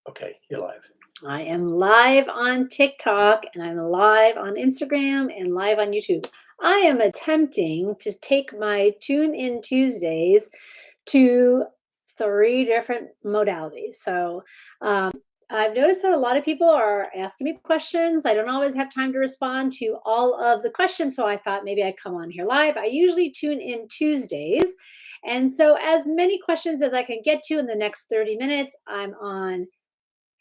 Okay, you're live. I am live on TikTok and I'm live on Instagram and live on YouTube. I am attempting to take my Tune In Tuesdays to 3 different modalities. I've noticed that a lot of people are asking me questions. I don't always have time to respond to all of the questions, so I thought maybe I'd come on here live. I usually tune in Tuesdays. And so as many questions as I can get to in the next 30 minutes, I'm on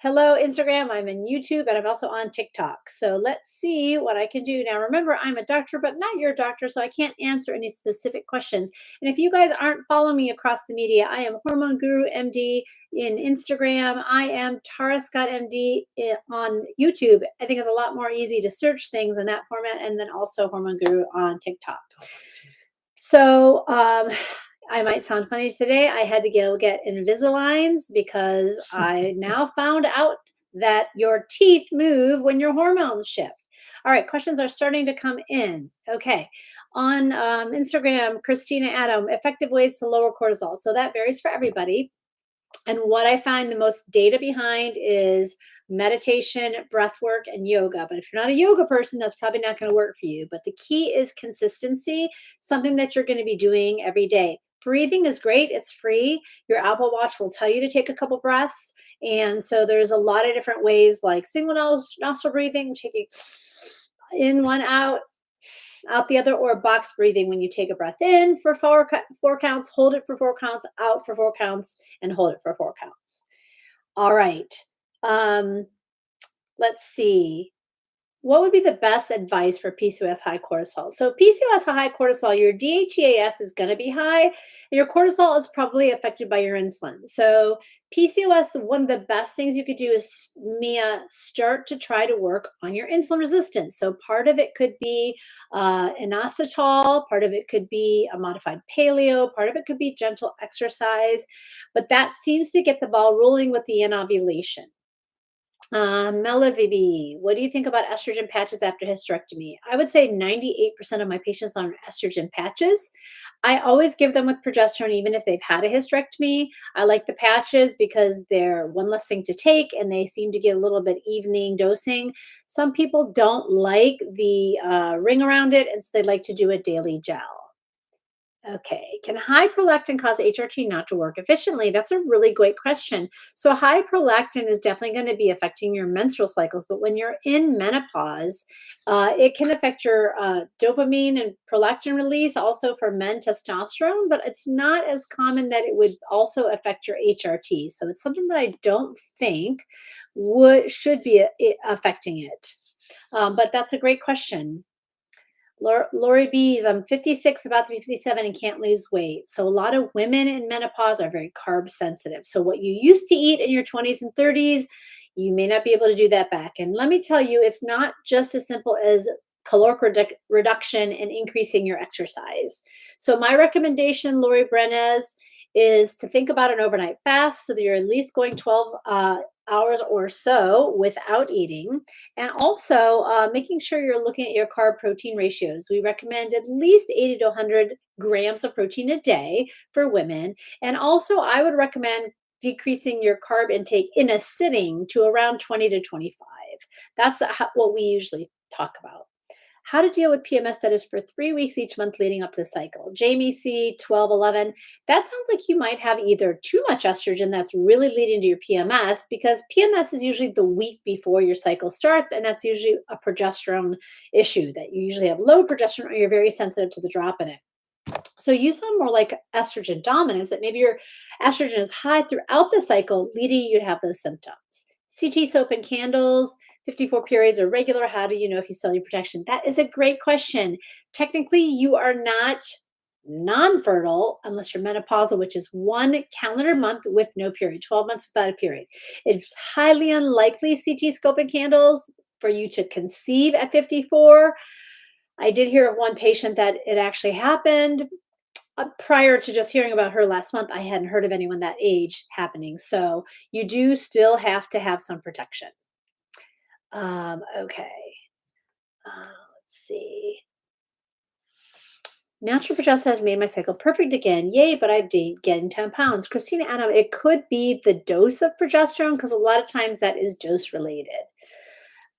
hello, Instagram. I'm in YouTube and I'm also on TikTok. So let's see what I can do. Now, remember, I'm a doctor, but not your doctor, so I can't answer any specific questions. And if you guys aren't following me across the media, I am Hormone Guru MD in Instagram. I am Tara Scott MD on YouTube. I think it's a lot more easy to search things in that format, and then also Hormone Guru on TikTok. So, I might sound funny today. I had to go get Invisaligns because I now found out that your teeth move when your hormones shift. All right, questions are starting to come in. Okay. On Instagram, Christina Adam, effective ways to lower cortisol. So that varies for everybody. And what I find the most data behind is meditation, breath work, and yoga. But if you're not a yoga person, that's probably not going to work for you. But the key is consistency, something that you're going to be doing every day. Breathing is great. It's free. Your Apple Watch will tell you to take a couple breaths. And so there's a lot of different ways, like single nostril breathing, taking in one out the other, or box breathing when you take a breath in for four counts, hold it for 4 counts, out for 4 counts, and hold it for 4 counts. All right. Let's see. What would be the best advice for PCOS high cortisol? So PCOS high cortisol, your DHEAS is going to be high, and your cortisol is probably affected by your insulin. So PCOS, one of the best things you could do is, Mia, start to try to work on your insulin resistance. So part of it could be inositol, part of it could be a modified paleo, part of it could be gentle exercise, but that seems to get the ball rolling with the anovulation. Melavibi, what do you think about estrogen patches after hysterectomy? I would say 98% of my patients are on estrogen patches. I always give them with progesterone, even if they've had a hysterectomy. I like the patches because they're one less thing to take and they seem to get a little bit evening dosing. Some people don't like the ring around it, and so they like to do a daily gel. Okay. Can high prolactin cause HRT not to work efficiently? That's a really great question. So, high prolactin is definitely going to be affecting your menstrual cycles, but when you're in menopause, it can affect your dopamine and prolactin release, also for men, testosterone, but it's not as common that it would also affect your HRT. So, it's something that I don't think should be affecting it. But that's a great question. Lori B's, I'm 56, about to be 57, and can't lose weight. So a lot of women in menopause are very carb sensitive. So what you used to eat in your 20s and 30s, you may not be able to do that back. And let me tell you, it's not just as simple as caloric reduction and increasing your exercise. So my recommendation, Lori Brenes, is to think about an overnight fast so that you're at least going 12 hours or so without eating, and also making sure you're looking at your carb protein ratios. We recommend at least 80 to 100 grams of protein a day for women. And also, I would recommend decreasing your carb intake in a sitting to around 20 to 25. That's what we usually talk about. How to deal with PMS that is for 3 weeks each month leading up to the cycle. Jamie C, 1211. That sounds like you might have either too much estrogen that's really leading to your PMS, because PMS is usually the week before your cycle starts, and that's usually a progesterone issue, that you usually have low progesterone or you're very sensitive to the drop in it. So you sound more like estrogen dominance, that maybe your estrogen is high throughout the cycle, leading you to have those symptoms. CT soap and candles, 54 periods are regular. How do you know if you still need protection? That is a great question. Technically, you are not non-fertile unless you're menopausal, which is 1 calendar month with no period, 12 months without a period. It's highly unlikely, CT scope and candles, for you to conceive at 54. I did hear of one patient that it actually happened. Prior to just hearing about her last month, I hadn't heard of anyone that age happening. So you do still have to have some protection. Okay. Let's see. Natural progesterone has made my cycle perfect again. Yay, but I've gained 10 pounds. Christina Adam, it could be the dose of progesterone because a lot of times that is dose related.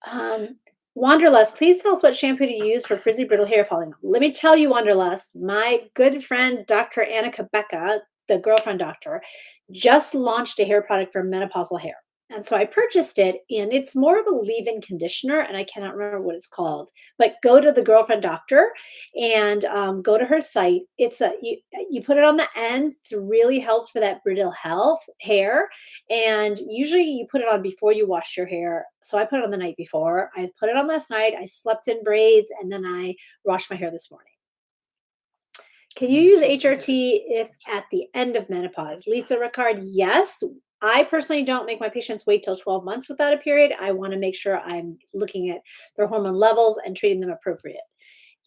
Um, Wanderlust, please tell us what shampoo to use for frizzy brittle hair falling off. Let me tell you, Wanderlust, my good friend Dr. Annika Becca, the girlfriend doctor, just launched a hair product for menopausal hair. And so I purchased it, and it's more of a leave-in conditioner, and I cannot remember what it's called. But go to the girlfriend doctor and go to her site. It's a you put it on the ends. It really helps for that brittle health hair, and usually you put it on before you wash your hair. So I put it on the night before. I put it on last night. I slept in braids and then I washed my hair this morning. Can you use HRT if at the end of menopause? Lisa Ricard, yes. I personally don't make my patients wait till 12 months without a period. I want to make sure I'm looking at their hormone levels and treating them appropriate.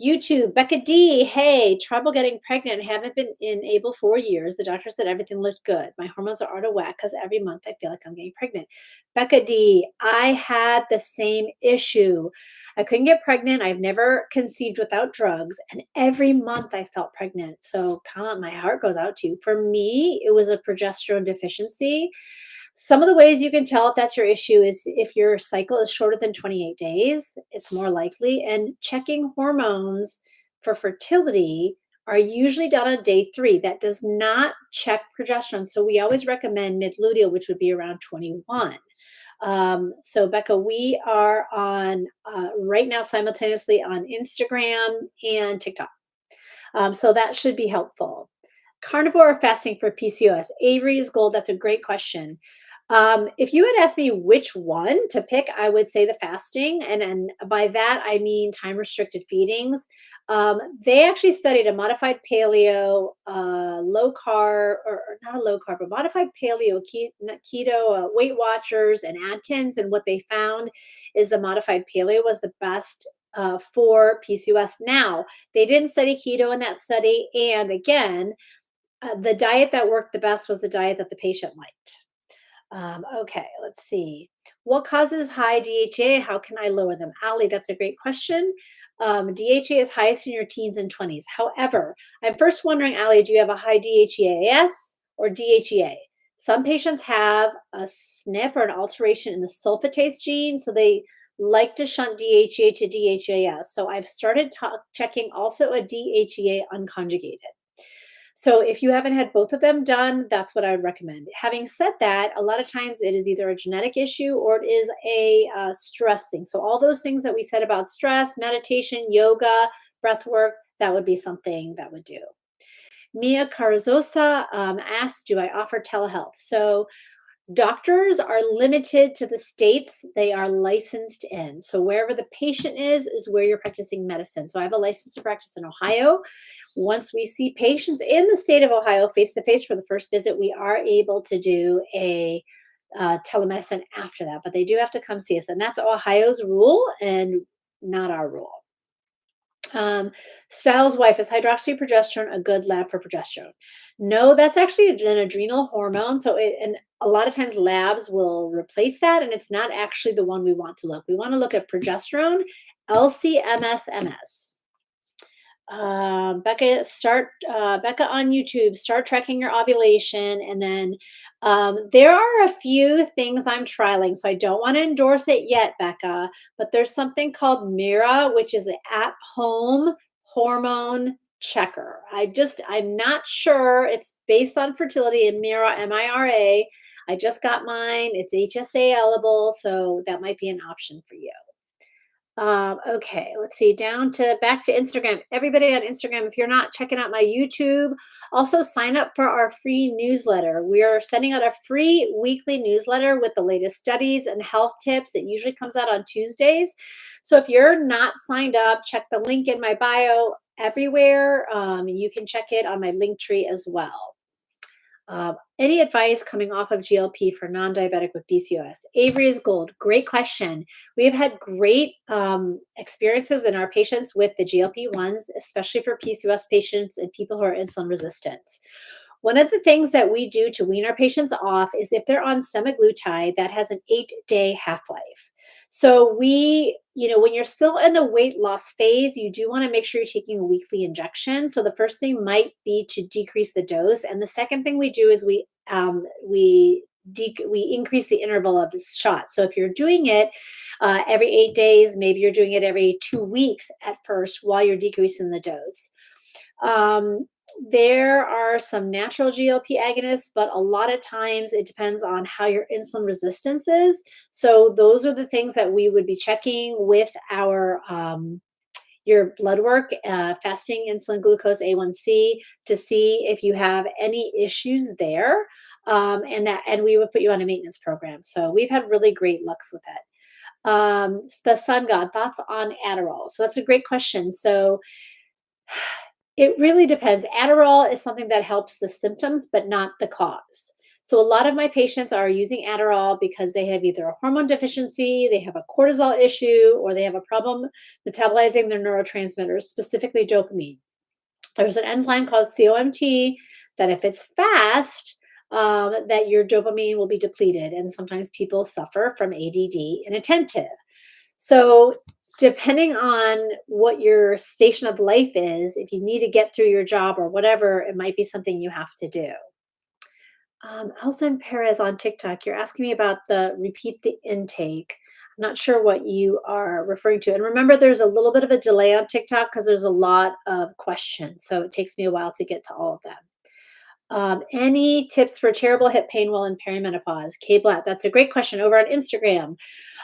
YouTube, Becca D. Hey, trouble getting pregnant. Haven't been in able 4 years. The doctor said everything looked good. My hormones are out of whack because every month I feel like I'm getting pregnant. Becca D. I had the same issue. I couldn't get pregnant. I've never conceived without drugs. And every month I felt pregnant. So kind of my heart goes out to you. For me, it was a progesterone deficiency. Some of the ways you can tell if that's your issue is if your cycle is shorter than 28 days, it's more likely. And checking hormones for fertility are usually done on day 3. That does not check progesterone. So we always recommend mid luteal, which would be around 21. So Becca, we are on right now simultaneously on Instagram and TikTok. So that should be helpful. Carnivore or fasting for PCOS? Avery's Gold, that's a great question. If you had asked me which one to pick, I would say the fasting. And by that, I mean time restricted feedings. They actually studied a modified paleo, low carb, or not a low carb, but modified paleo, keto, Weight Watchers, and Atkins. And what they found is the modified paleo was the best for PCOS. Now, they didn't study keto in that study. And again, the diet that worked the best was the diet that the patient liked. Okay, let's see. What causes high DHA? How can I lower them? Ali, that's a great question. DHA is highest in your teens and 20s. However, I'm first wondering, Ali, do you have a high DHEAS or DHEA? Some patients have a SNP or an alteration in the sulfatase gene, so they like to shunt DHA to DHAS. So I've started checking also a DHEA unconjugated. So if you haven't had both of them done, that's what I would recommend. Having said that, a lot of times it is either a genetic issue or it is a stress thing. So all those things that we said about stress, meditation, yoga, breath work, that would be something that would do. Mia Carzosa asks, do I offer telehealth? So doctors are limited to the states they are licensed in. So wherever the patient is where you're practicing medicine. So I have a license to practice in Ohio. Once we see patients in the state of Ohio face to face for the first visit, we are able to do a telemedicine after that. But they do have to come see us, and that's Ohio's rule and not our rule. Styles' wife, is hydroxyprogesterone a good lab for progesterone? No, that's actually an adrenal hormone. So, and a lot of times labs will replace that, and it's not actually the one we want to look. We want to look at progesterone, LCMS/MS. Becca on YouTube, start tracking your ovulation. And then there are a few things I'm trialing. So I don't want to endorse it yet, Becca, but there's something called Mira, which is an at-home hormone checker. I'm not sure. It's based on fertility and Mira, MIRA. I just got mine. It's HSA eligible, so that might be an option for you. Okay, let's see, back to Instagram. Everybody on Instagram, if you're not checking out my YouTube, also sign up for our free newsletter. We are sending out a free weekly newsletter with the latest studies and health tips. It usually comes out on Tuesdays. So if you're not signed up, check the link in my bio everywhere. You can check it on my link tree as well. Any advice coming off of GLP for non-diabetic with PCOS? Avery is Gold. Great question. We have had great experiences in our patients with the GLP-1s, especially for PCOS patients and people who are insulin resistant. One of the things that we do to wean our patients off is if they're on semaglutide, that has an 8-day half-life. So when you're still in the weight loss phase, you do want to make sure you're taking a weekly injection. So the first thing might be to decrease the dose, and the second thing we do is we increase the interval of the shot. So if you're doing it every 8 days, maybe you're doing it every 2 weeks at first while you're decreasing the dose. Um, there are some natural GLP agonists, but a lot of times it depends on how your insulin resistance is. So those are the things that we would be checking with your blood work, fasting insulin glucose A1C to see if you have any issues there. And we would put you on a maintenance program. So we've had really great looks with it. The Sun God, thoughts on Adderall? So that's a great question. So it really depends. Adderall is something that helps the symptoms, but not the cause. So a lot of my patients are using Adderall because they have either a hormone deficiency, they have a cortisol issue, or they have a problem metabolizing their neurotransmitters, specifically dopamine. There's an enzyme called COMT that if it's fast, that your dopamine will be depleted. And sometimes people suffer from ADD inattentive. So depending on what your station of life is, if you need to get through your job or whatever, it might be something you have to do. Elsa Perez on TikTok, you're asking me about the repeat the intake. I'm not sure what you are referring to. And remember, there's a little bit of a delay on TikTok because there's a lot of questions. So it takes me a while to get to all of them. Any tips for terrible hip pain while in perimenopause? Kay Blatt, that's a great question over on Instagram.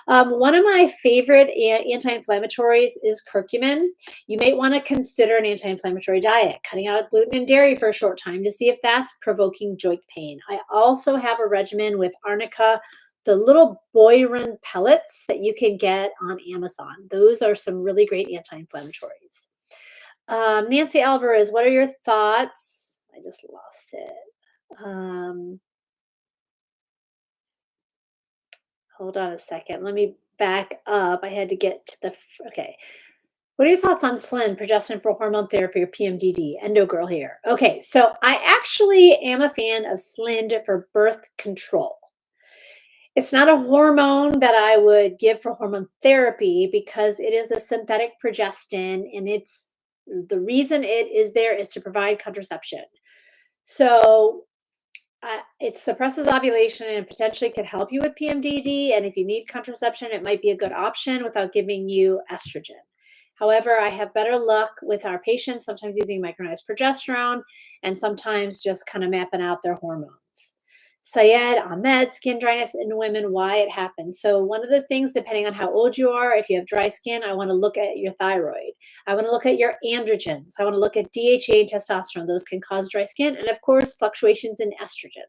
One of my favorite anti-inflammatories is curcumin. You may want to consider an anti-inflammatory diet, cutting out gluten and dairy for a short time to see if that's provoking joint pain. I also have a regimen with arnica, the little boiron pellets that you can get on Amazon. Those are some really great anti-inflammatories. Nancy Alvarez, what are your thoughts? I just lost it. Hold on a second. Let me back up. I had to get to okay. What are your thoughts on Slim, progestin for hormone therapy or PMDD? Endo girl here. Okay, so I actually am a fan of Slind for birth control. It's not a hormone that I would give for hormone therapy because it is a synthetic progestin, and the reason it is there is to provide contraception. So it suppresses ovulation and potentially could help you with PMDD. And if you need contraception, it might be a good option without giving you estrogen. However, I have better luck with our patients, sometimes using micronized progesterone and sometimes just kind of mapping out their hormones. Syed Ahmed, skin dryness in women, why it happens. So one of the things, depending on how old you are, if you have dry skin, I want to look at your thyroid. I want to look at your androgens. I want to look at DHA and testosterone. Those can cause dry skin. And of course, fluctuations in estrogen.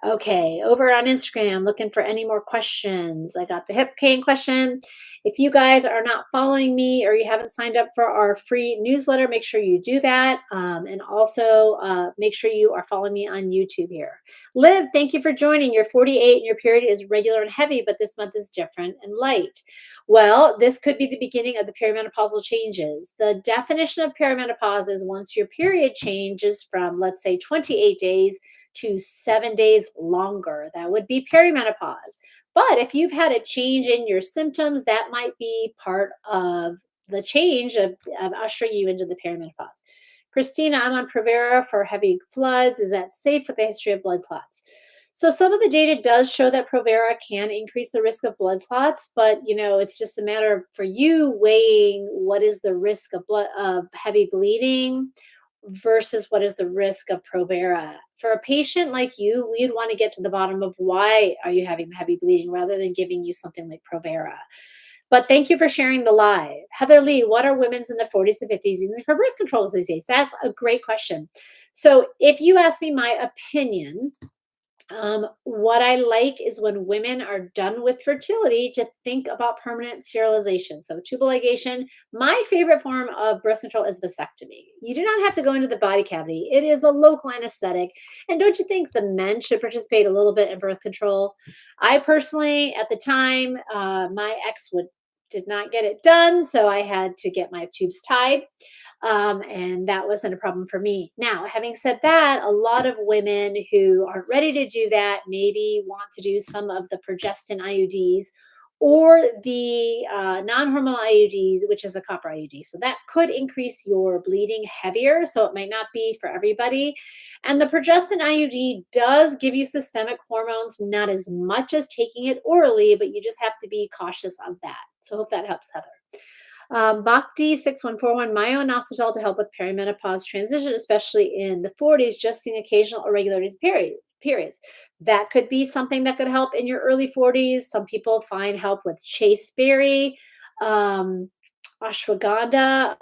Okay, over on Instagram, looking for any more questions. I got the hip pain question. If you guys are not following me or you haven't signed up for our free newsletter, make sure you do that. And also make sure you are following me on YouTube here. Liv, thank you for joining. You're 48 and your period is regular and heavy, but this month is different and light. Well, this could be the beginning of the perimenopausal changes. The definition of perimenopause is once your period changes from, let's say, 28 days to 7 days longer. That would be perimenopause. But if you've had a change in your symptoms, that might be part of the change of ushering you into the perimenopause. Christina, I'm on Provera for heavy floods. Is that safe with a history of blood clots? So some of the data does show that Provera can increase the risk of blood clots, but it's just a matter of for you weighing what is the risk of heavy bleeding versus what is the risk of Provera. For a patient like you, we'd want to get to the bottom of why are you having the heavy bleeding rather than giving you something like Provera. But thank you for sharing the live. Heather Lee, what are women's in the 40s and 50s using for birth control these days? That's a great question. So if you ask me my opinion, what I like is when women are done with fertility to think about permanent sterilization. So tubal ligation, my favorite form of birth control is vasectomy. You do not have to go into the body cavity. It is a local anesthetic. And don't you think the men should participate a little bit in birth control? I personally, at the time, my ex would did not get it done, so I had to get my tubes tied. And that wasn't a problem for me. Now, having said that, a lot of women who aren't ready to do that maybe want to do some of the progestin IUDs or the non-hormonal IUDs, which is a copper IUD. So that could increase your bleeding heavier. So it might not be for everybody. And the progestin IUD does give you systemic hormones, not as much as taking it orally, but you just have to be cautious of that. So hope that helps, Heather. Bhakti 6141, myo-inositol to help with perimenopause transition, especially in the 40s, just seeing occasional irregularities periods. That could be something that could help in your early 40s. Some people find help with chasteberry, um, ashwagandha.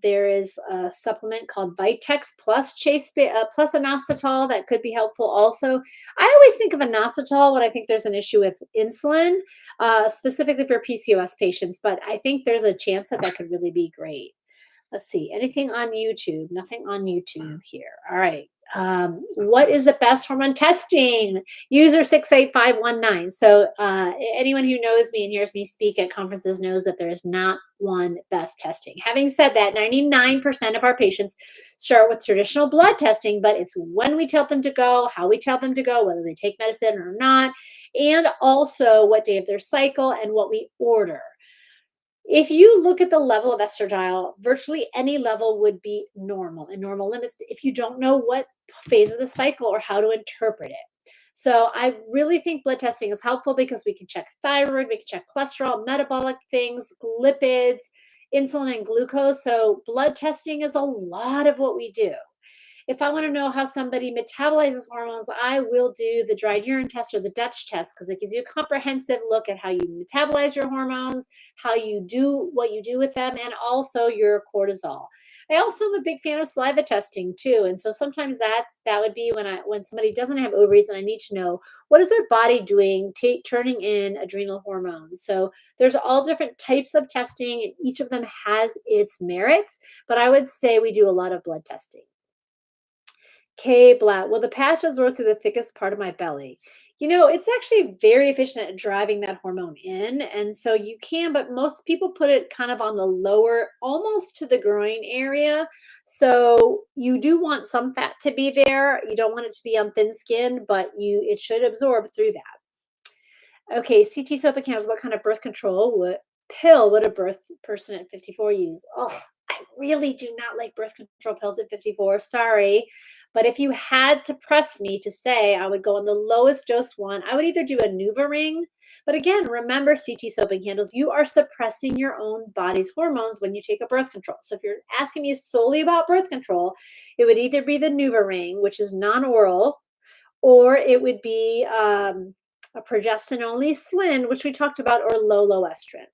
There is a supplement called Vitex plus plus inositol that could be helpful also. I always think of inositol when I think there's an issue with insulin, specifically for PCOS patients, but I think there's a chance that that could really be great. Let's see, anything on YouTube? Nothing on YouTube here. All right. What is the best hormone testing? User 68519. So anyone who knows me and hears me speak at conferences knows that there is not one best testing. Having said that, 99% of our patients start with traditional blood testing, but it's when we tell them to go, how we tell them to go, whether they take medicine or not, and also what day of their cycle and what we order. If you look at the level of estradiol, virtually any level would be normal and normal limits if you don't know what phase of the cycle or how to interpret it. So I really think blood testing is helpful because we can check thyroid, we can check cholesterol, metabolic things, lipids, insulin, and glucose. So blood testing is a lot of what we do. If I want to know how somebody metabolizes hormones, I will do the dried urine test or the Dutch test because it gives you a comprehensive look at how you metabolize your hormones, how you do what you do with them, and also your cortisol. I also am a big fan of saliva testing too, and so sometimes that would be when somebody doesn't have ovaries and I need to know what is their body doing, turning in adrenal hormones. So there's all different types of testing, and each of them has its merits. But I would say we do a lot of blood testing. K Blatt. Well, the patch absorbed through the thickest part of my belly. It's actually very efficient at driving that hormone in. And so you can, but most people put it kind of on the lower, almost to the groin area. So you do want some fat to be there. You don't want it to be on thin skin, but it should absorb through that. Okay, CT soap accounts. What kind of birth control pill would a birth person at 54 use? Oh, I really do not like birth control pills at 54. Sorry. But if you had to press me to say I would go on the lowest dose one, I would either do a NuvaRing. But again, remember CT soaping candles, you are suppressing your own body's hormones when you take a birth control. So if you're asking me solely about birth control, it would either be the NuvaRing, which is non-oral, or it would be a progestin-only Slin, which we talked about, or low estrin.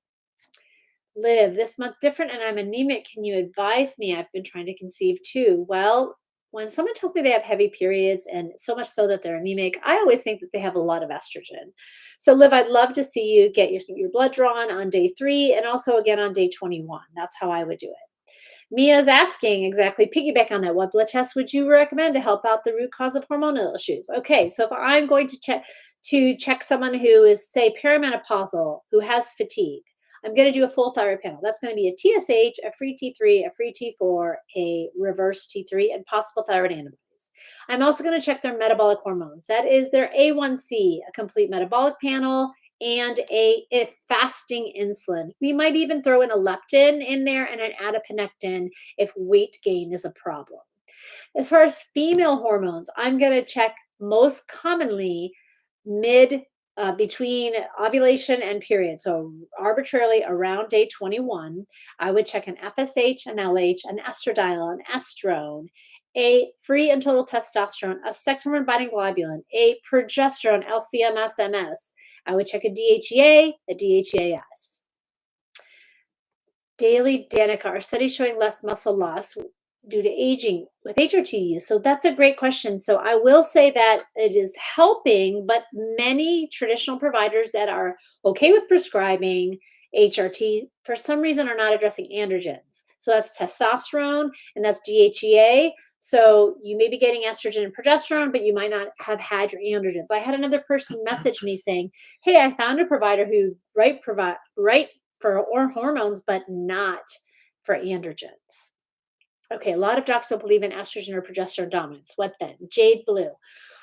Live this month different and I'm anemic. Can you advise me? I've been trying to conceive too. Well, when someone tells me they have heavy periods and so much so that they're anemic, I always think that they have a lot of estrogen. So Liv, I'd love to see you get your blood drawn on day 3 and also again on day 21. That's how I would do it. Mia's asking exactly, piggyback on that. What blood test would you recommend to help out the root cause of hormonal issues? Okay, so if I'm going to check someone who is, say, perimenopausal, who has fatigue, I'm going to do a full thyroid panel. That's going to be a TSH, a free T3, a free T4, a reverse T3, and possible thyroid antibodies. I'm also going to check their metabolic hormones. That is their A1C, a complete metabolic panel, and a fasting insulin. We might even throw in a leptin in there and an adiponectin if weight gain is a problem. As far as female hormones, I'm going to check most commonly between ovulation and period. So arbitrarily around day 21, I would check an FSH, an LH, an estradiol, an estrone, a free and total testosterone, a sex hormone binding globulin, a progesterone, LCMS-MS. I would check a DHEA, a DHEAS. Daily Danica, are studies showing less muscle loss due to aging with HRT use? So that's a great question. So I will say that it is helping, but many traditional providers that are okay with prescribing HRT for some reason are not addressing androgens. So that's testosterone and that's DHEA. So you may be getting estrogen and progesterone, but you might not have had your androgens. I had another person message me saying, hey, I found a provider who right or hormones, but not for androgens. Okay, a lot of docs don't believe in estrogen or progesterone dominance. What then? Jade Blue.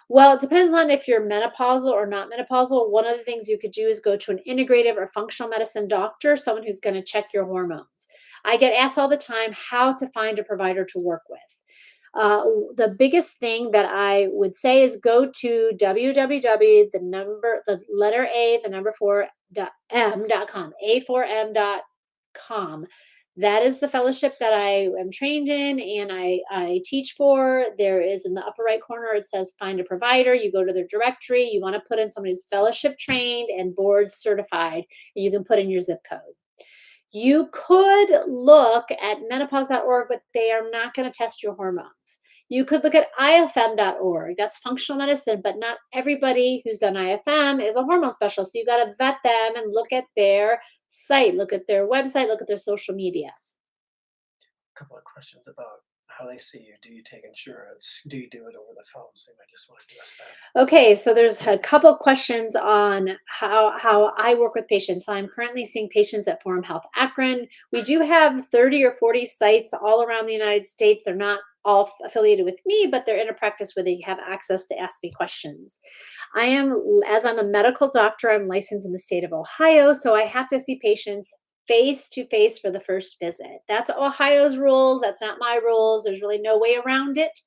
Well, it depends on if you're menopausal or not menopausal. One of the things you could do is go to an integrative or functional medicine doctor, someone who's going to check your hormones. I get asked all the time how to find a provider to work with. The biggest thing that I would say is go to www, the letter A, the number 4.m.com, a4m.com. That is the fellowship that I am trained in and I teach for. There is in the upper right corner, it says find a provider. You go to their directory. You want to put in somebody who's fellowship trained and board certified. And you can put in your zip code. You could look at menopause.org, but they are not going to test your hormones. You could look at ifm.org. That's functional medicine, but not everybody who's done IFM is a hormone specialist. So you got to vet them and look at their site, look at their website, look at their social media. A couple of questions about how they see you. Do you take insurance? Do you do it over the phone? So you might just want to address that. Okay, so there's a couple questions on how I work with patients. I'm currently seeing patients at Forum Health Akron. We do have 30 or 40 sites all around the United States. They're not all affiliated with me, but they're in a practice where they have access to ask me questions. As I'm a medical doctor, I'm licensed in the state of Ohio, so I have to see patients face to face for the first visit. That's Ohio's rules. That's not my rules. There's really no way around it.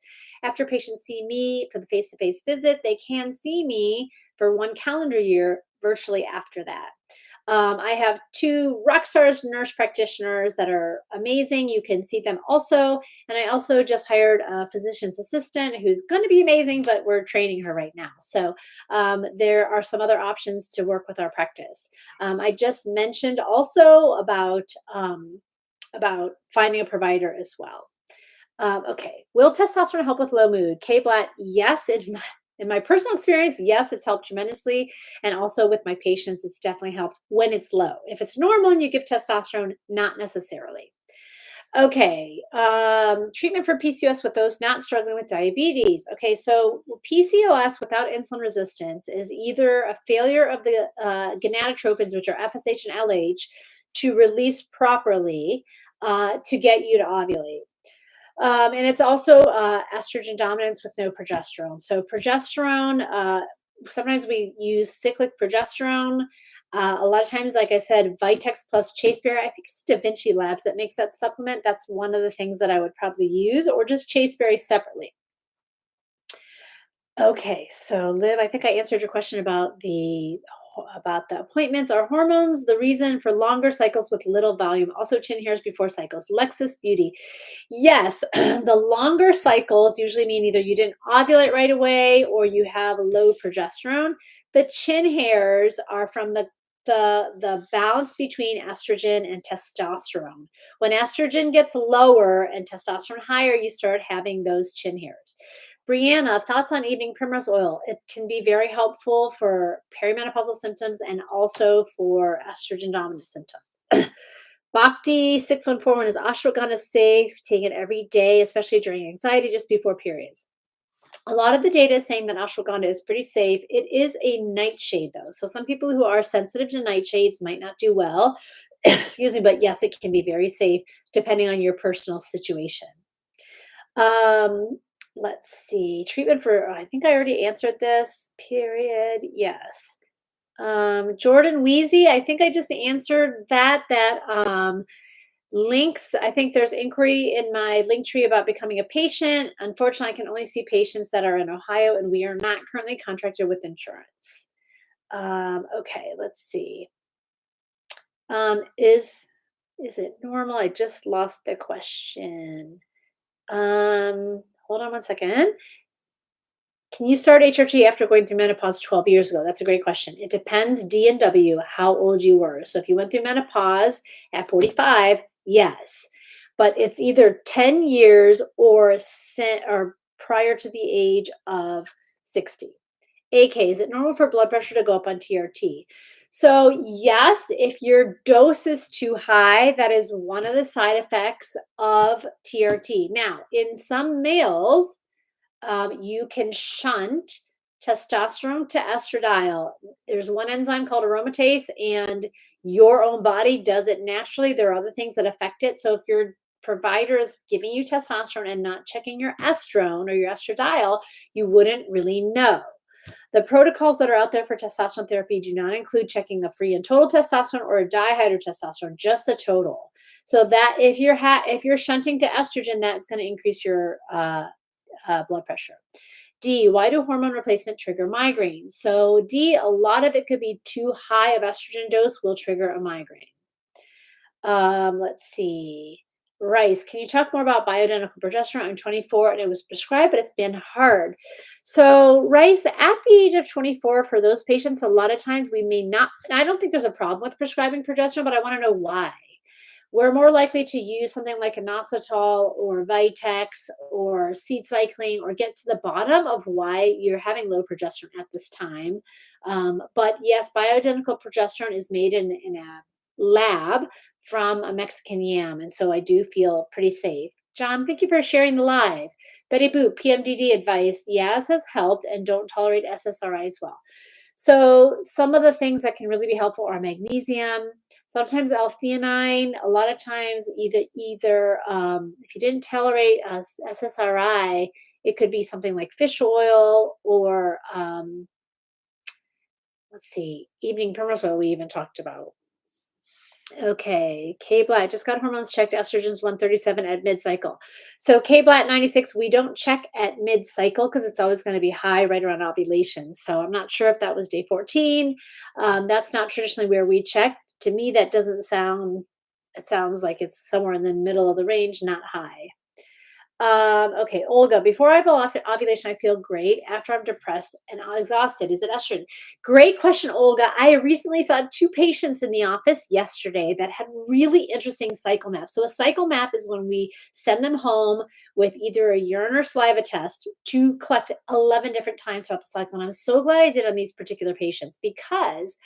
After patients see me for the face to face visit, they can see me for 1 calendar year virtually after that. I have 2 rock stars nurse practitioners that are amazing. You can see them also. And I also just hired a physician's assistant who's going to be amazing, but we're training her right now. So there are some other options to work with our practice. I just mentioned also about finding a provider as well. Okay. Will testosterone help with low mood? K Blatt, yes. In my personal experience, yes, it's helped tremendously. And also with my patients, it's definitely helped when it's low. If it's normal and you give testosterone, not necessarily. Okay. Treatment for PCOS with those not struggling with diabetes. Okay. So PCOS without insulin resistance is either a failure of the gonadotropins, which are FSH and LH, to release properly to get you to ovulate. And it's also estrogen dominance with no progesterone. So progesterone, sometimes we use cyclic progesterone. A lot of times, like I said, Vitex plus Chaseberry. I think it's Da Vinci Labs that makes that supplement. That's one of the things that I would probably use, or just Chaseberry separately. Okay, so Liv, I think I answered your question about the appointments. Are hormones the reason for longer cycles with little volume? Also chin hairs before cycles. Lexus Beauty. Yes, the longer cycles usually mean either you didn't ovulate right away or you have low progesterone. The chin hairs are from the balance between estrogen and testosterone. When estrogen gets lower and testosterone higher, you start having those chin hairs. Brianna, thoughts on evening primrose oil? It can be very helpful for perimenopausal symptoms and also for estrogen dominant symptoms. Bhakti 6141 is ashwagandha safe? Take it every day, especially during anxiety, just before periods. A lot of the data is saying that ashwagandha is pretty safe. It is a nightshade, though. So some people who are sensitive to nightshades might not do well. Excuse me, but yes, it can be very safe depending on your personal situation. Let's see. Treatment for, I think I already answered this. Period. Yes. Jordan Wheezy, I think I just answered that. Links, I think there's inquiry in my link tree about becoming a patient. Unfortunately, I can only see patients that are in Ohio, and we are not currently contracted with insurance. Okay, let's see. Is it normal? I just lost the question. Hold on one second. Can you start HRT after going through menopause 12 years ago? That's a great question. It depends, D and W, how old you were. So if you went through menopause at 45, yes. But it's either 10 years or prior to the age of 60. AK, is it normal for blood pressure to go up on TRT? So yes, if your dose is too high, that is one of the side effects of TRT. Now, in some males, you can shunt testosterone to estradiol. There's one enzyme called aromatase, and your own body does it naturally. There are other things that affect it. So if your provider is giving you testosterone and not checking your estrone or your estradiol, you wouldn't really know. The protocols that are out there for testosterone therapy do not include checking a free and total testosterone or a dihydrotestosterone, just a total. So that if you're shunting to estrogen, that's going to increase your blood pressure. D, why do hormone replacement trigger migraines? So D, a lot of it could be too high of estrogen dose will trigger a migraine. Let's see. Rice, can you talk more about bioidentical progesterone? I'm 24 and it was prescribed, but it's been hard. So, Rice, at the age of 24, for those patients, a lot of times we may not, and I don't think there's a problem with prescribing progesterone, but I want to know why. We're more likely to use something like inositol or Vitex or seed cycling or get to the bottom of why you're having low progesterone at this time. But yes, bioidentical progesterone is made in a lab from a Mexican yam. And so I do feel pretty safe. John, thank you for sharing the live. Betty Boop, PMDD advice. Yaz has helped and don't tolerate SSRI as well. So some of the things that can really be helpful are magnesium, sometimes L-theanine. A lot of times, either if you didn't tolerate SSRI, it could be something like fish oil or let's see, evening primrose oil. We even talked about. Okay, K-Blat just got hormones checked. Estrogen's 137 at mid-cycle. So K-Blat 96, we don't check at mid-cycle because it's always going to be high right around ovulation. So I'm not sure if that was day 14. That's not traditionally where we check. To me, that doesn't sound. It sounds like it's somewhere in the middle of the range, not high. Okay, Olga, before I have ovulation, I feel great. After I'm depressed and exhausted, is it estrogen? Great question, Olga. I recently saw 2 patients in the office yesterday that had really interesting cycle maps. So a cycle map is when we send them home with either a urine or saliva test to collect 11 different times throughout the cycle. And I'm so glad I did on these particular patients because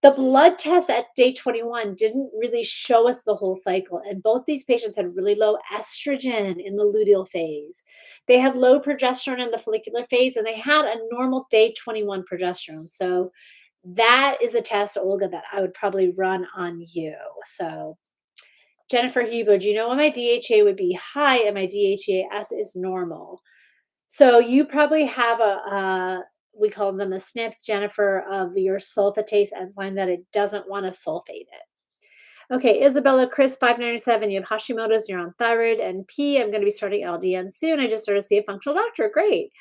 the blood test at day 21 didn't really show us the whole cycle, and both these patients had really low estrogen in the luteal phase. They had low progesterone in the follicular phase, and they had a normal day 21 progesterone. So that is a test, Olga, that I would probably run on you. So Jennifer Hubo, do you know why my DHA would be high and my DHEAS is normal? So you probably have we call them a SNP, Jennifer, of your sulfatase enzyme that it doesn't want to sulfate it. Okay, Isabella, Chris, 597, you have Hashimoto's, you're on thyroid and P. I'm going to be starting LDN soon. I just started to see a functional doctor. Great.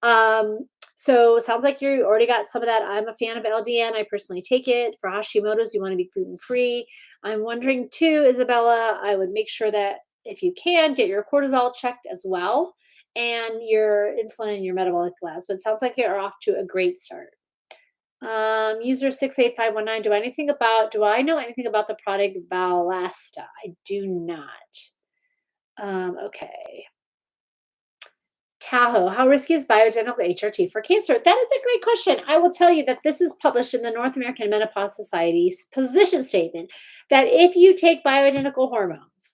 So it sounds like you already got some of that. I'm a fan of LDN. I personally take it. For Hashimoto's, you want to be gluten-free. I'm wondering too, Isabella, I would make sure that if you can, get your cortisol checked as well and your insulin and your metabolic labs. But it sounds like you're off to a great start. User 68519, do I know anything about the product Valasta? I do not. Okay. Tahoe, how risky is bioidentical HRT for cancer? That is a great question. I will tell you that this is published in the North American Menopause Society's position statement that if you take bioidentical hormones,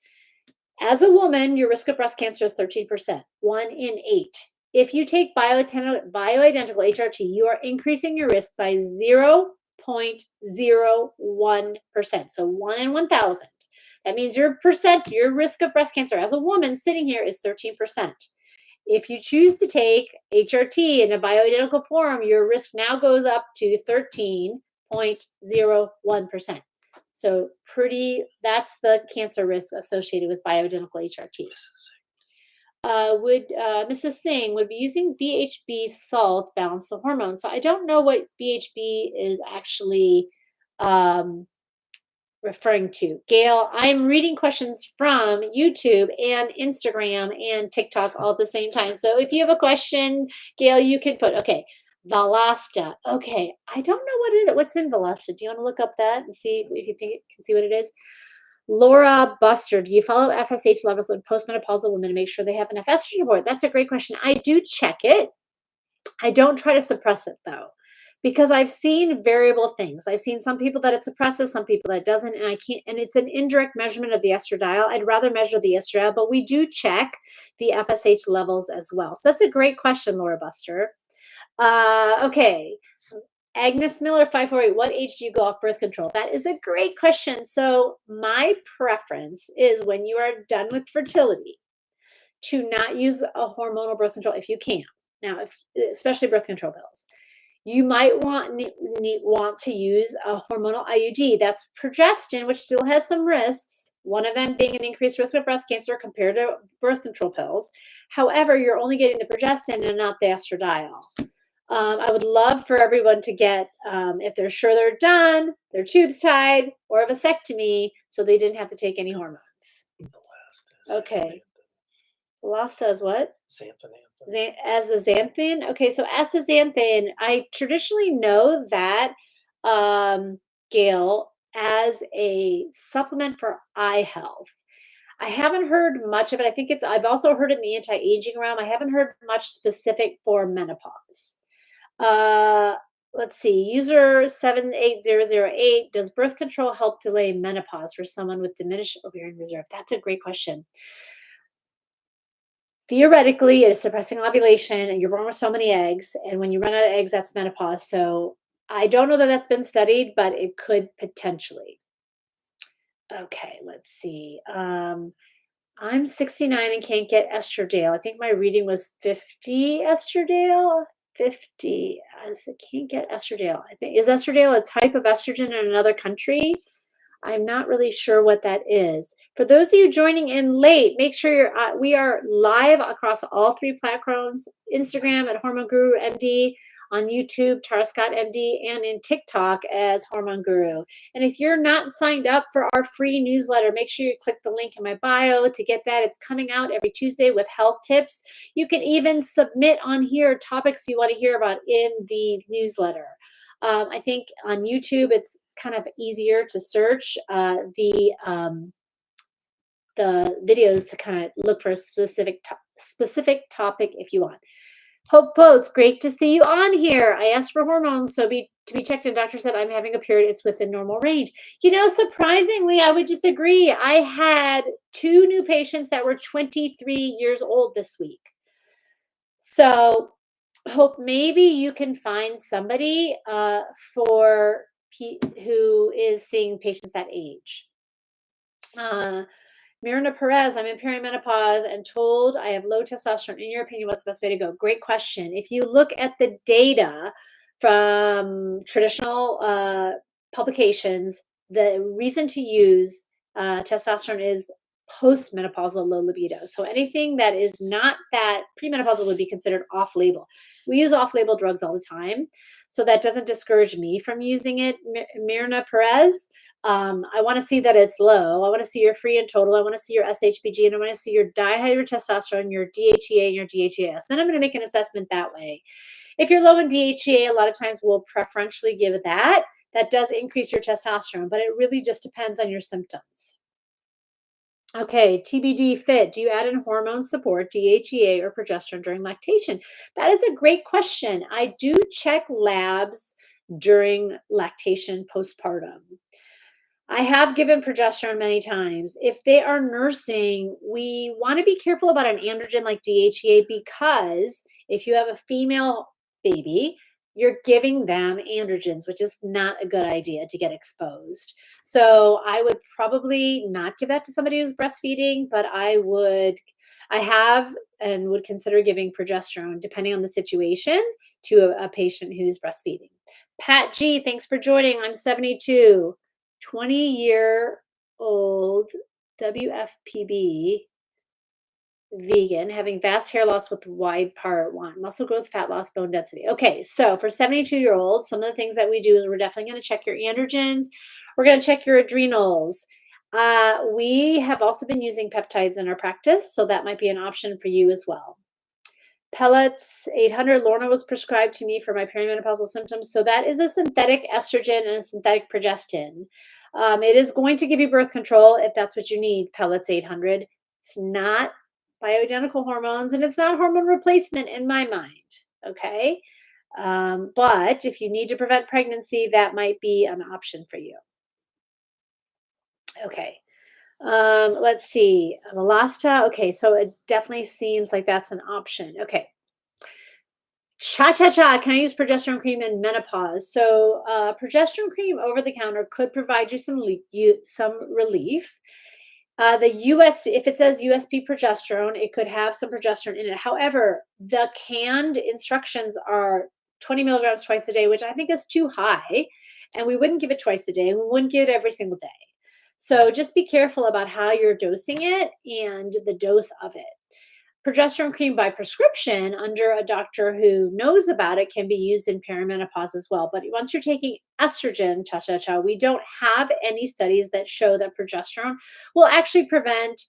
as a woman, your risk of breast cancer is 13%, 1 in 8. If you take bioidentical HRT, you are increasing your risk by 0.01%. So 1 in 1,000. That means your risk of breast cancer as a woman sitting here is 13%. If you choose to take HRT in a bioidentical form, your risk now goes up to 13.01%. So that's the cancer risk associated with bioidentical HRT. Mrs. Singh would be using BHB salt balance the hormones. So I don't know what BHB is actually referring to. Gail, I'm reading questions from YouTube and Instagram and TikTok all at the same time. So if you have a question, Gail, you can put, okay, Valasta. Okay, I don't know what's in Valasta. Do you want to look up that and see if you think you can see what it is? Laura Buster, do you follow FSH levels in postmenopausal women to make sure they have enough estrogen aboard? That's a great question. I do check it. I don't try to suppress it though, because I've seen variable things. I've seen some people that it suppresses, some people that it doesn't, and I can't. And it's an indirect measurement of the estradiol. I'd rather measure the estradiol, but we do check the FSH levels as well. So that's a great question, Laura Buster. Okay. Agnes Miller 548, what age do you go off birth control? That is a great question. So my preference is when you are done with fertility to not use a hormonal birth control if you can. Now, if especially birth control pills. You might want to use a hormonal IUD. That's progestin, which still has some risks. One of them being an increased risk of breast cancer compared to birth control pills. However, you're only getting the progestin and not the estradiol. I would love for everyone to get, if they're sure they're done, their tubes tied, or a vasectomy, so they didn't have to take any hormones. The last is Okay. Lost says what? xanthine. Astaxanthin? Okay, so astaxanthin, I traditionally know that, Gail, as a supplement for eye health. I haven't heard much of it. I think I've also heard it in the anti-aging realm. I haven't heard much specific for menopause. Uh, let's see. User 78008, does birth control help delay menopause for someone with diminished ovarian reserve? That's a great question. Theoretically, it is suppressing ovulation, and you're born with so many eggs, and when you run out of eggs, that's menopause. So I don't know that that's been studied, but it could potentially. Okay, let's see. I'm 69 and can't get estradiol. I think my reading was 50 estradiol. 50. Can't get estradiol. I think is estradiol a type of estrogen in another country? I'm not really sure what that is. For those of you joining in late, make sure we are live across all three platforms: Instagram at Hormone Guru MD, on YouTube, Tara Scott MD, and in TikTok as Hormone Guru. And if you're not signed up for our free newsletter, make sure you click the link in my bio to get that. It's coming out every Tuesday with health tips. You can even submit on here topics you want to hear about in the newsletter. I think on YouTube it's kind of easier to search the videos to kind of look for a specific topic if you want. Hope Flo, it's great to see you on here. I asked for hormones, so to be checked, and doctor said I'm having a period. It's within normal range. You know, surprisingly, I would just agree. I had 2 new patients that were 23 years old this week. So Hope, maybe you can find somebody for who is seeing patients that age. Mirna Perez, I'm in perimenopause and told I have low testosterone. In your opinion, what's the best way to go? Great question. If you look at the data from traditional publications, the reason to use testosterone is postmenopausal low libido. So anything that is not that premenopausal would be considered off-label. We use off-label drugs all the time, so that doesn't discourage me from using it. Mirna Perez, I want to see that it's low. I want to see your free and total. I want to see your SHBG, and I want to see your dihydrotestosterone, your DHEA, and your DHEAS. Then I'm going to make an assessment that way. If you're low in DHEA, a lot of times we'll preferentially give that. That does increase your testosterone, but it really just depends on your symptoms. Okay, TBD fit. Do you add in hormone support, DHEA, or progesterone during lactation? That is a great question. I do check labs during lactation postpartum. I have given progesterone many times. If they are nursing, we want to be careful about an androgen like DHEA, because if you have a female baby, you're giving them androgens, which is not a good idea to get exposed. So I would probably not give that to somebody who's breastfeeding, but I have and would consider giving progesterone depending on the situation to a patient who's breastfeeding. Pat G, thanks for joining. I'm 72. 20-year-old WFPB vegan, having vast hair loss with wide part, want muscle growth, fat loss, bone density. Okay, so for 72-year-olds, some of the things that we do is we're definitely going to check your androgens. We're going to check your adrenals. We have also been using peptides in our practice, so that might be an option for you as well. Pellets 800, Lorna was prescribed to me for my perimenopausal symptoms. So that is a synthetic estrogen and a synthetic progestin. It is going to give you birth control if that's what you need, Pellets 800. It's not bioidentical hormones, and it's not hormone replacement in my mind, okay? But if you need to prevent pregnancy, that might be an option for you. Okay. Let's see. Melasta. Okay, so it definitely seems like that's an option. Okay. Cha-cha-cha, can I use progesterone cream in menopause? So, progesterone cream over the counter could provide you some relief. The US, if it says USP progesterone, it could have some progesterone in it. However, the canned instructions are 20 milligrams twice a day, which I think is too high. And we wouldn't give it twice a day, and we wouldn't give it every single day. So just be careful about how you're dosing it and the dose of it. Progesterone cream by prescription under a doctor who knows about it can be used in perimenopause as well. But once you're taking estrogen, we don't have any studies that show that progesterone will actually prevent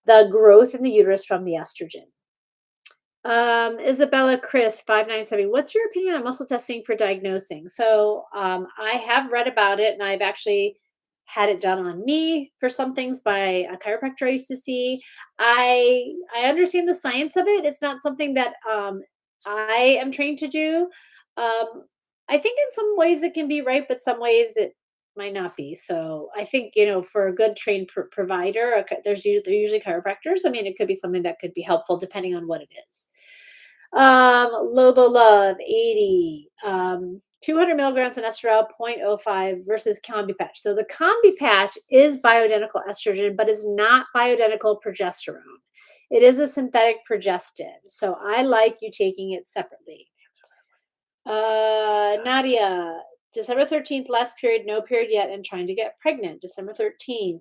the growth in the uterus from the estrogen. Isabella Chris 597. What's your opinion on muscle testing for diagnosing? So I have read about it, and I've actually had it done on me for some things by a chiropractor I used to see. I understand the science of it. It's not something that I am trained to do. Um, I think in some ways it can be right, but some ways it might not be. So I think for a good trained provider, they're usually chiropractors. I mean, it could be something that could be helpful depending on what it is. Lobo Love 80. 200 milligrams in estradiol, 0.05 versus Combi Patch. So the Combi Patch is bioidentical estrogen, but is not bioidentical progesterone. It is a synthetic progestin. So I like you taking it separately. Nadia, December 13th, last period, no period yet, and trying to get pregnant. December 13th.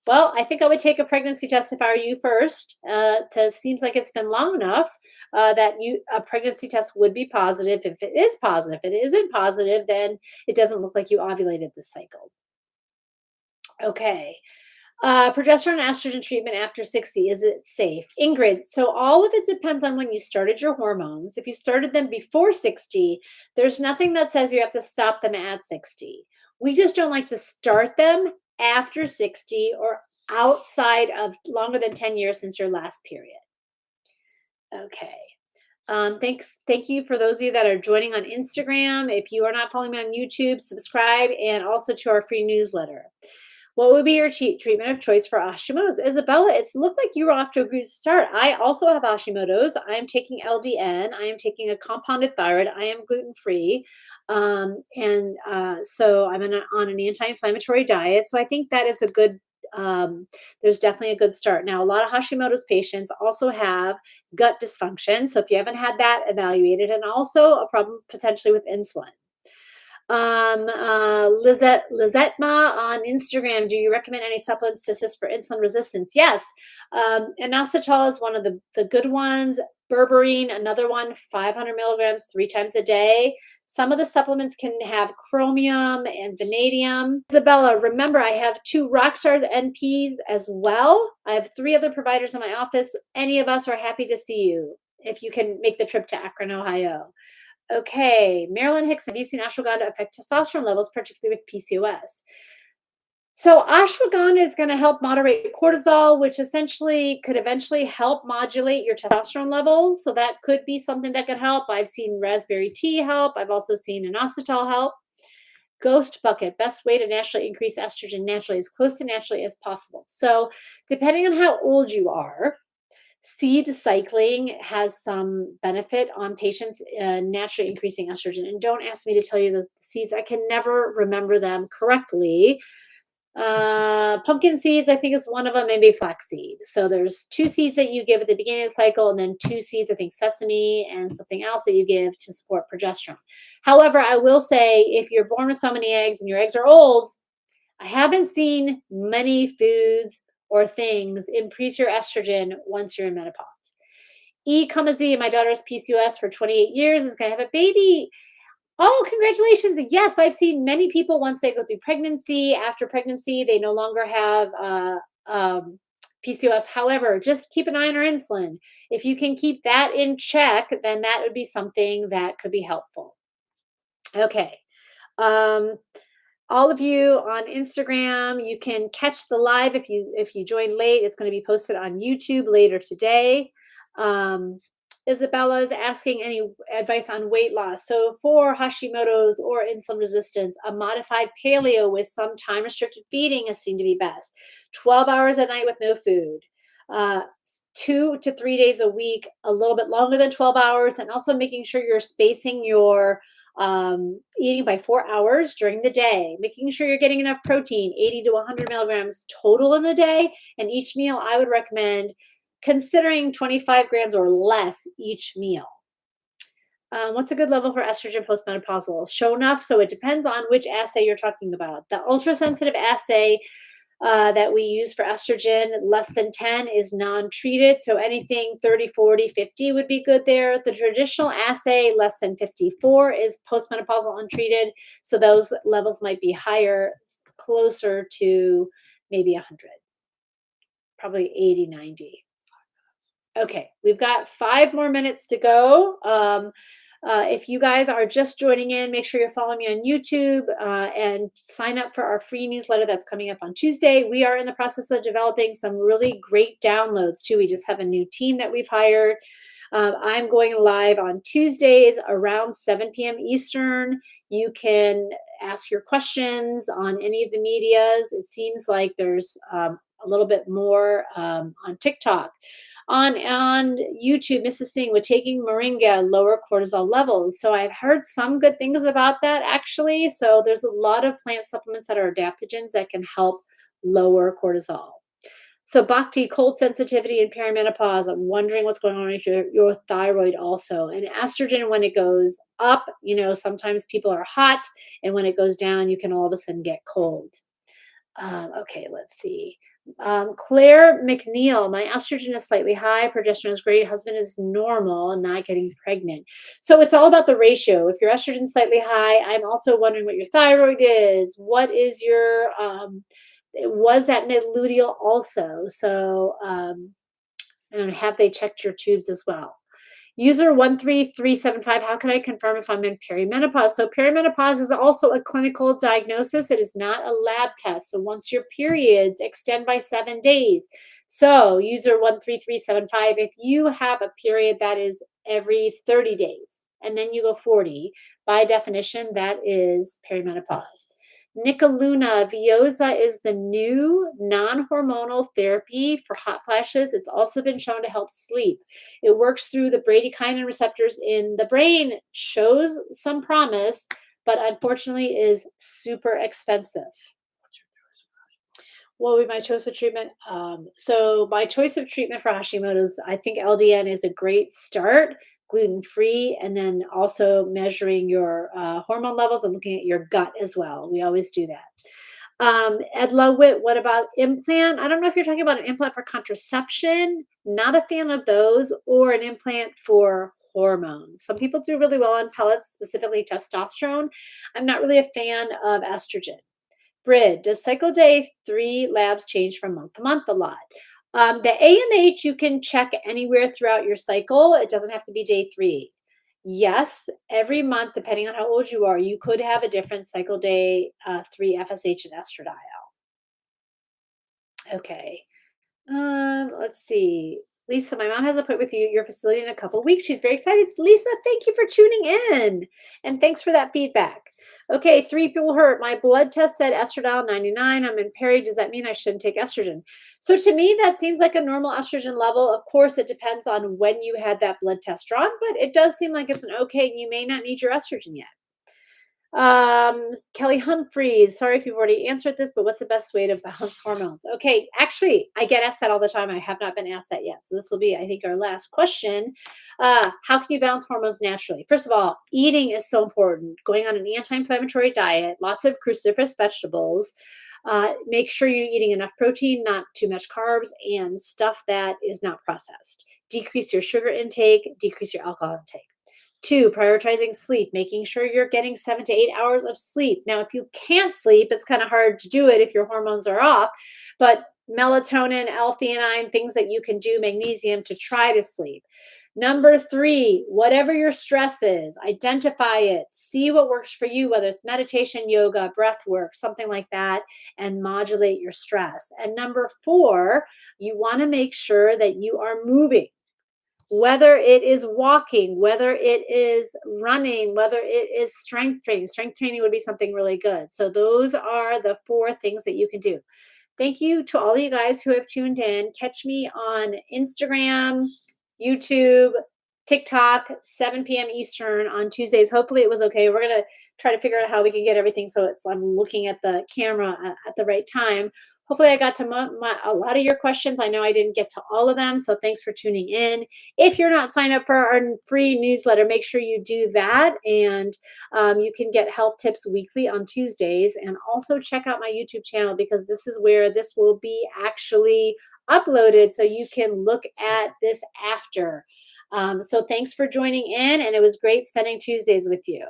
Well, I think I would take a pregnancy test if I were you first. Seems like it's been long enough that a pregnancy test would be positive. If it is positive, if it isn't positive, then it doesn't look like you ovulated this cycle. Okay. Progesterone and estrogen treatment after 60, is it safe? Ingrid, so all of it depends on when you started your hormones. If you started them before 60, there's nothing that says you have to stop them at 60. We just don't like to start them after 60 or outside of longer than 10 years since your last period. Okay. Thank you for those of you that are joining on Instagram. If you are not following me on YouTube, subscribe, and also to our free newsletter. What would be your treatment of choice for Hashimoto's? Isabella, it's looked like you were off to a good start. I also have Hashimoto's. I am taking LDN. I am taking a compounded thyroid. I am gluten-free. So I'm on an anti-inflammatory diet. So I think that is a good, there's definitely a good start. Now, a lot of Hashimoto's patients also have gut dysfunction. So if you haven't had that evaluated, and also a problem potentially with insulin. Lizette Ma on Instagram, do you recommend any supplements to assist for insulin resistance? Yes. Inositol is one of the good ones. Berberine, another one, 500 milligrams 3 times a day. Some of the supplements can have chromium and vanadium. Isabella, remember, I have 2 Rockstar NPs as well. I have 3 other providers in my office. Any of us are happy to see you if you can make the trip to Akron, Ohio. Okay, Marilyn Hicks, have you seen ashwagandha affect testosterone levels, particularly with PCOS? So ashwagandha is going to help moderate cortisol, which essentially could eventually help modulate your testosterone levels. So that could be something that could help. I've seen raspberry tea help. I've also seen inositol help. Ghost bucket, best way to naturally increase estrogen naturally, as close to naturally as possible. So depending on how old you are, seed cycling has some benefit on patients naturally increasing estrogen. And don't ask me to tell you the seeds. I can never remember them correctly. Pumpkin seeds, I think, is one of them, maybe flaxseed. So there's 2 seeds that you give at the beginning of the cycle, and then 2 seeds, I think sesame and something else that you give to support progesterone. However, I will say if you're born with so many eggs and your eggs are old, I haven't seen many foods or things increase your estrogen once you're in menopause. Kamazi, my daughter has PCOS for 28 years, is going to have a baby. Oh, congratulations. Yes, I've seen many people once they go through pregnancy, after pregnancy, they no longer have PCOS. However, just keep an eye on our insulin. If you can keep that in check, then that would be something that could be helpful. Okay. All of you on Instagram, you can catch the live if you join late. It's going to be posted on YouTube later today. Isabella is asking any advice on weight loss. So for Hashimoto's or insulin resistance, a modified paleo with some time restricted feeding is seen to be best. 12 hours at night with no food. 2 to 3 days a week, a little bit longer than 12 hours, and also making sure you're spacing your eating by 4 hours during the day, making sure you're getting enough protein, 80 to 100 milligrams total in the day. And each meal, I would recommend considering 25 grams or less each meal. What's a good level for estrogen postmenopausal? Show enough. So it depends on which assay you're talking about. The ultrasensitive assay that we use for estrogen, less than 10 is non-treated. So anything 30, 40, 50 would be good there. The traditional assay, less than 54, is postmenopausal untreated. So those levels might be higher, closer to maybe 100, probably 80, 90. Okay, we've got 5 more minutes to go. If you guys are just joining in, make sure you're following me on YouTube and sign up for our free newsletter that's coming up on Tuesday. We are in the process of developing some really great downloads too. We just have a new team that we've hired. I'm going live on Tuesdays around 7 p.m. Eastern. You can ask your questions on any of the medias. It seems like there's a little bit more on TikTok. On YouTube, Mrs. Singh, with taking moringa, lower cortisol levels. So I've heard some good things about that actually. So there's a lot of plant supplements that are adaptogens that can help lower cortisol. So Bhakti, cold sensitivity and perimenopause. I'm wondering what's going on with your thyroid also. And estrogen, when it goes up, sometimes people are hot, and when it goes down, you can all of a sudden get cold. Okay, let's see. Claire McNeil, my estrogen is slightly high, progesterone is great, husband is normal, not getting pregnant. So it's all about the ratio. If your estrogen is slightly high, I'm also wondering what your thyroid is. What is your, was that mid-luteal also? So, and have they checked your tubes as well? User 13375, how can I confirm if I'm in perimenopause? So perimenopause is also a clinical diagnosis. It is not a lab test. So once your periods extend by 7 days. So user 13375, if you have a period that is every 30 days and then you go 40, by definition, that is perimenopause. Nicaluna, Vioza is the new non-hormonal therapy for hot flashes. It's also been shown to help sleep. It works through the bradykinin receptors in the brain, shows some promise, but unfortunately is super expensive. What would be my choice of treatment? So my choice of treatment for Hashimoto's, I think LDN is a great start, gluten-free, and then also measuring your hormone levels and looking at your gut as well. We always do that. Edla Witt, what about implant? I don't know if you're talking about an implant for contraception. Not a fan of those, or an implant for hormones. Some people do really well on pellets, specifically testosterone. I'm not really a fan of estrogen. Brid, does cycle day 3 labs change from month to month? A lot. The AMH you can check anywhere throughout your cycle. It doesn't have to be day 3. Yes, every month, depending on how old you are, you could have a different cycle day 3 FSH and estradiol. Okay. Let's see. Lisa, my mom has a appointment with your facility in a couple of weeks. She's very excited. Lisa, thank you for tuning in. And thanks for that feedback. Okay, 3 people hurt. My blood test said estradiol 99. I'm in peri. Does that mean I shouldn't take estrogen? So to me, that seems like a normal estrogen level. Of course, it depends on when you had that blood test drawn, but it does seem like it's an okay, and you may not need your estrogen yet. Kelly Humphreys, sorry if you've already answered this, but what's the best way to balance hormones? Okay, actually, I get asked that all the time. I have not been asked that yet. So this will be, I think, our last question. How can you balance hormones naturally? First of all, eating is so important. Going on an anti-inflammatory diet, lots of cruciferous vegetables. Make sure you're eating enough protein, not too much carbs, and stuff that is not processed. Decrease your sugar intake, decrease your alcohol intake. 2, prioritizing sleep, making sure you're getting 7 to 8 hours of sleep. Now, if you can't sleep, it's kind of hard to do it if your hormones are off, but melatonin, L-theanine, things that you can do, magnesium to try to sleep. Number 3, whatever your stress is, identify it, see what works for you, whether it's meditation, yoga, breath work, something like that, and modulate your stress. And number 4, you want to make sure that you are moving. Whether it is walking, whether it is running, whether it is strength training. Strength training would be something really good. So those are the 4 things that you can do. Thank you to all you guys who have tuned in. Catch me on Instagram, YouTube, TikTok, 7 p.m. Eastern on Tuesdays. Hopefully it was okay. We're gonna try to figure out how we can get everything so it's I'm looking at the camera at the right time. Hopefully I got to a lot of your questions. I know I didn't get to all of them, so thanks for tuning in. If you're not signed up for our free newsletter, make sure you do that, and you can get health tips weekly on Tuesdays. And also check out my YouTube channel because this is where this will be actually uploaded so you can look at this after. So thanks for joining in, and it was great spending Tuesdays with you.